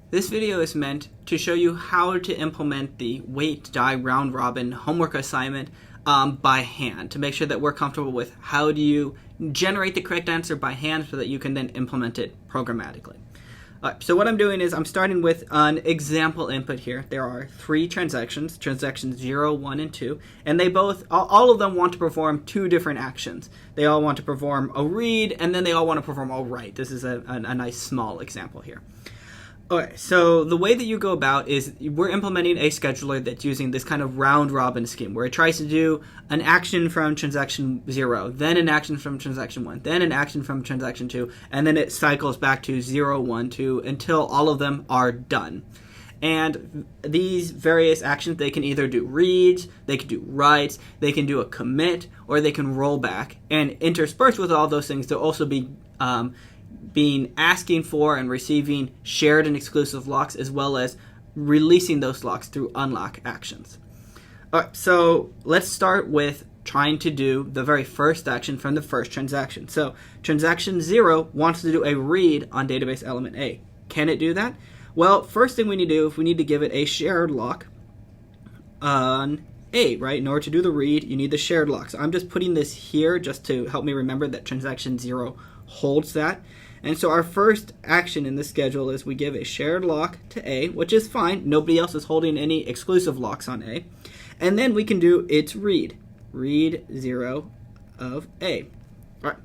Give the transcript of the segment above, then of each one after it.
This video is meant to show you how to implement the wait, die, round robin homework assignment by hand, to make sure that we're comfortable with how do you generate the correct answer by hand so that you can then implement it programmatically. So what I'm doing is I'm starting with an example input here. There are 3 transactions 0, 1, and 2, and they both, all of them want to perform 2 different actions. They all want to perform a read, and then they all want to perform a write. This is a nice small example here. Okay, so the way that you go about is we're implementing a scheduler that's using this kind of round robin scheme where it tries to do an action from transaction 0, then an action from transaction 1, then an action from transaction 2, and then it cycles back to 0, 1, 2 until all of them are done. And these various actions, they can either do reads, they can do writes, they can do a commit, or they can roll back. And interspersed with all those things, they'll also be asking for and receiving shared and exclusive locks, as well as releasing those locks through unlock actions. All right, so let's start with trying to do the very first action from the first transaction. So transaction 0 wants to do a read on database element A. Can it do that? Well, first thing we need to do is we need to give it a shared lock on A, right? In order to do the read, you need the shared lock. So I'm just putting this here just to help me remember that transaction 0 holds that. And so our first action in the schedule is we give a shared lock to A, which is fine. Nobody else is holding any exclusive locks on A. And then we can do its read 0 of A. All right.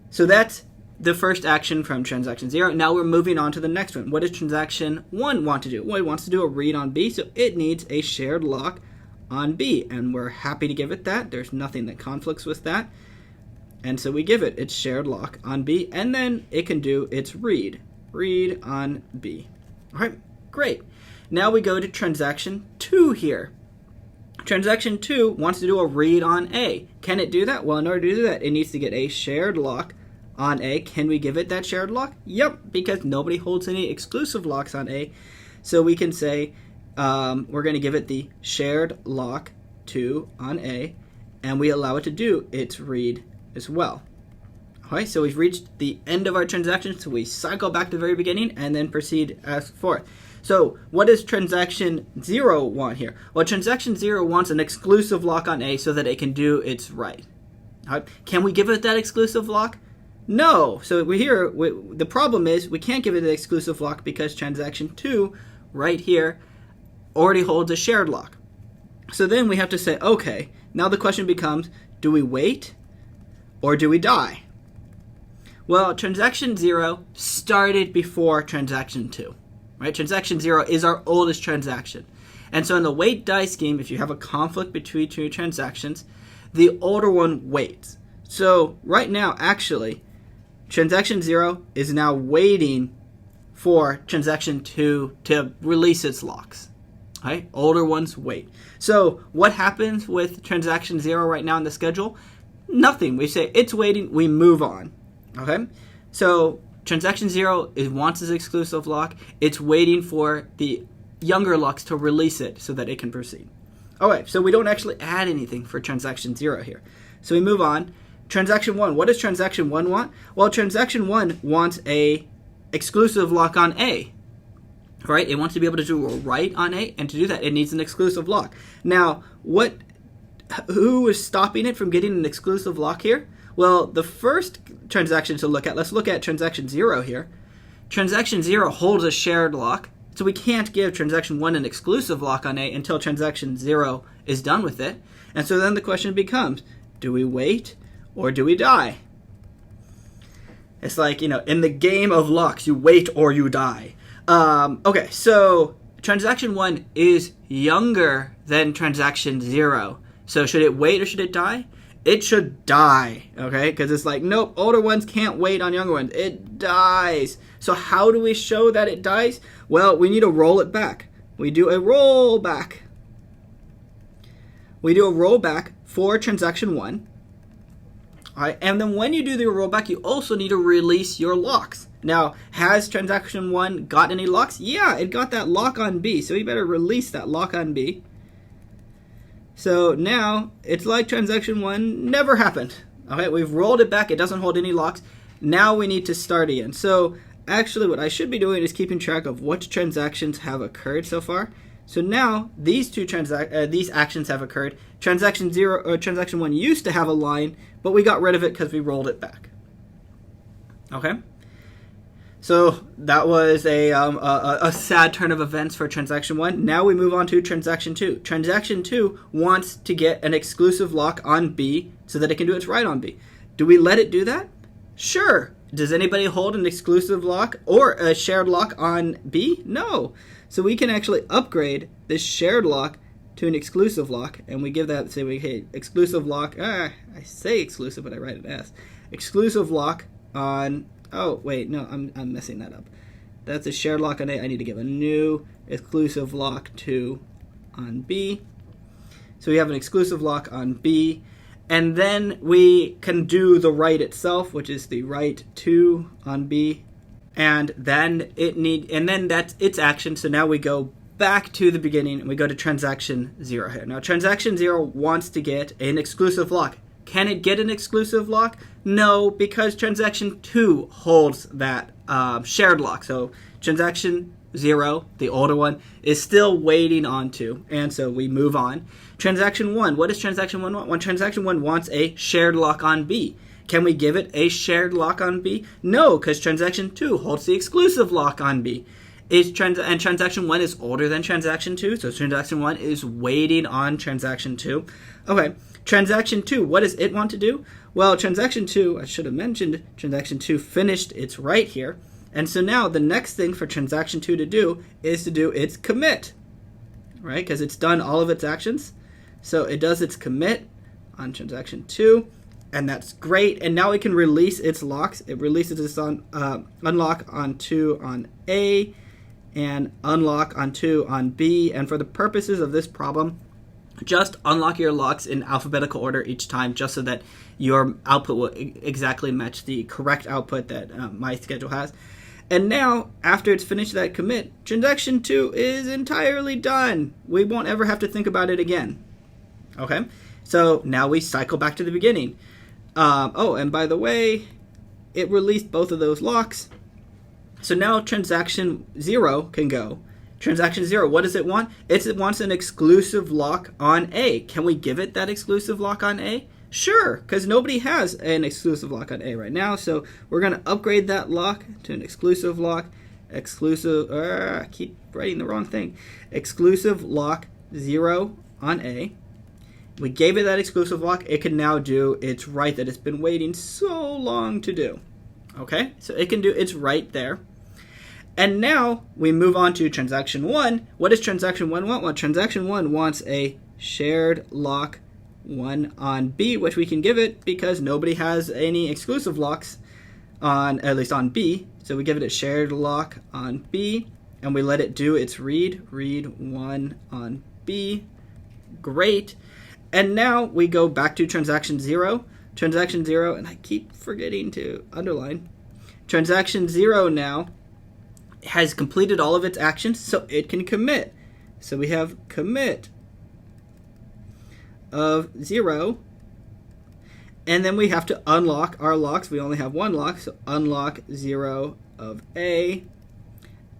So that's the first action from transaction 0. Now we're moving on to the next one. What does transaction 1 want to do? Well, it wants to do a read on B, so it needs a shared lock on B. And we're happy to give it that. There's nothing that conflicts with that. And so we give it its shared lock on B, and then it can do its read on B. All right, great. Now we go to transaction 2 here. Transaction 2 wants to do a read on A. Can it do that? Well, in order to do that, it needs to get a shared lock on A. Can we give it that shared lock? Yep, because nobody holds any exclusive locks on A. So we can say we're going to give it the shared lock 2 on A, and we allow it to do its read as well. Alright, so we've reached the end of our transaction, so we cycle back to the very beginning and then proceed as forth. So what does transaction 0 want here? Well, transaction 0 wants an exclusive lock on A so that it can do its write. Alright, can we give it that exclusive lock? No. So the problem is we can't give it an exclusive lock because transaction 2 right here already holds a shared lock. So then we have to say, okay, now the question becomes, do we wait or do we die? Well, transaction 0 started before transaction 2, right? Transaction 0 is our oldest transaction. And so in the wait die scheme, if you have a conflict between 2 transactions, the older one waits. So right now, actually, transaction 0 is now waiting for transaction 2 to release its locks. Right? Older ones wait. So what happens with transaction 0 right now in the schedule? Nothing. We say it's waiting, we move on. Okay? So transaction 0 wants its exclusive lock. It's waiting for the younger locks to release it so that it can proceed. Okay, so we don't actually add anything for transaction 0 here. So we move on. Transaction 1. What does transaction 1 want? Well, transaction 1 wants a exclusive lock on A. Right? It wants to be able to do a write on A, and to do that, it needs an exclusive lock. Now, who is stopping it from getting an exclusive lock here? Well, the first transaction to look at, let's look at transaction 0 here. Transaction 0 holds a shared lock, so we can't give transaction 1 an exclusive lock on A until transaction 0 is done with it. And so then the question becomes, do we wait or do we die? It's like, in the game of locks, you wait or you die. Okay, so transaction 1 is younger than transaction 0. So should it wait or should it die? It should die, okay? Because it's like, nope, older ones can't wait on younger ones. It dies. So how do we show that it dies? Well, we need to roll it back. We do a rollback. We do a rollback for transaction 1. All right, and then when you do the rollback, you also need to release your locks. Now, has transaction 1 got any locks? Yeah, it got that lock on B, so you better release that lock on B. So now, it's like transaction 1 never happened. Okay, we've rolled it back, it doesn't hold any locks. Now we need to start again. So actually what I should be doing is keeping track of what transactions have occurred so far. So now these these actions have occurred. Transaction 1 used to have a line, but we got rid of it because we rolled it back. Okay? So that was a sad turn of events for transaction 1. Now we move on to transaction 2. Transaction 2 wants to get an exclusive lock on B so that it can do its write on B. Do we let it do that? Sure. Does anybody hold an exclusive lock or a shared lock on B? No. So we can actually upgrade this shared lock to an exclusive lock, and we give that, say, hey, exclusive lock, I say exclusive, but I write it as exclusive lock on, oh, wait, no, I'm messing that up. That's a shared lock on A. I need to give a new exclusive lock to on B. So we have an exclusive lock on B, and then we can do the write itself, which is the write to on B, and then that's its action. So now we go back to the beginning and we go to transaction 0 here. Now transaction 0 wants to get an exclusive lock. Can it get an exclusive lock? No, because transaction 2 holds that shared lock. So transaction 0, the older one, is still waiting on 2, and so we move on. Transaction 1, what does transaction 1 want? Well, transaction 1 wants a shared lock on B. Can we give it a shared lock on B? No, because transaction 2 holds the exclusive lock on B. And transaction 1 is older than transaction 2, so transaction 1 is waiting on transaction 2. Okay, transaction 2, what does it want to do? Well, transaction 2, I should have mentioned, transaction 2 finished its write here. And so now the next thing for transaction 2 to do is to do its commit, right? Because it's done all of its actions. So it does its commit on transaction 2, and that's great. And now we can release its locks. It releases its unlock on 2 on A and unlock on 2 on B. And for the purposes of this problem, just unlock your locks in alphabetical order each time, just so that your output will exactly match the correct output that my schedule has. And now, after it's finished that commit, transaction 2 is entirely done. We won't ever have to think about it again. Okay? So now we cycle back to the beginning. Oh, and by the way, it released both of those locks. So now transaction 0 can go. Transaction 0, what does it want? It wants an exclusive lock on A. Can we give it that exclusive lock on A? Sure, because nobody has an exclusive lock on A right now. So we're going to upgrade that lock to an exclusive lock. I keep writing the wrong thing. Exclusive lock 0 on A. We gave it that exclusive lock. It can now do its write that it's been waiting so long to do. Okay, so it can do its write there. And now we move on to transaction 1. What does transaction 1 want? Well, transaction 1 wants a shared lock 1 on B, which we can give it because nobody has any exclusive locks on, at least on B. So we give it a shared lock on B, and we let it do its read 1 on B. Great. And now we go back to transaction 0. Transaction 0, and I keep forgetting to underline. Transaction 0 now has completed all of its actions, so it can commit. So we have commit of 0, and then we have to unlock our locks. We only have one lock, so unlock 0 of A,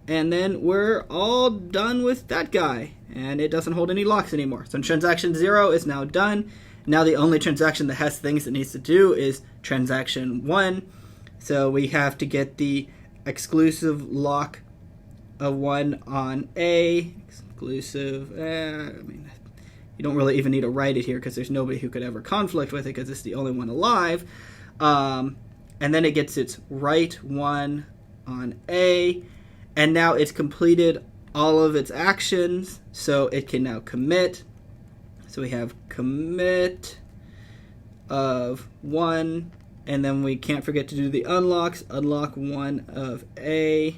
and then we're all done with that guy, and it doesn't hold any locks anymore. So transaction 0 is now done. Now the only transaction that has things it needs to do is transaction 1. So we have to get the exclusive lock of 1 on A. Exclusive, you don't really even need to write it here because there's nobody who could ever conflict with it because it's the only one alive. And then it gets its write 1 on A. And now it's completed all of its actions, so it can now commit. So we have commit of 1, and then we can't forget to do the unlocks. Unlock 1 of A,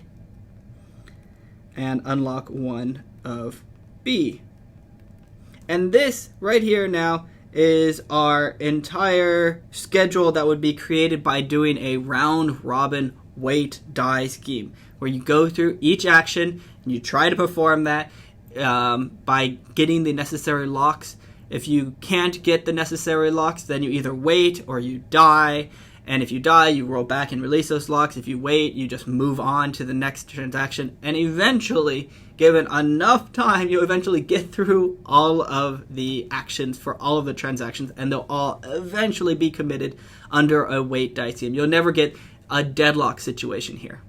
and unlock 1 of B. And this right here now is our entire schedule that would be created by doing a round-robin wait die scheme, where you go through each action and you try to perform that by getting the necessary locks. If you can't get the necessary locks, then you either wait or you die, And if you die, you roll back and release those locks. If you wait, you just move on to the next transaction. And eventually, given enough time, you'll eventually get through all of the actions for all of the transactions, and they'll all eventually be committed under a wait Dicey. You'll never get a deadlock situation here.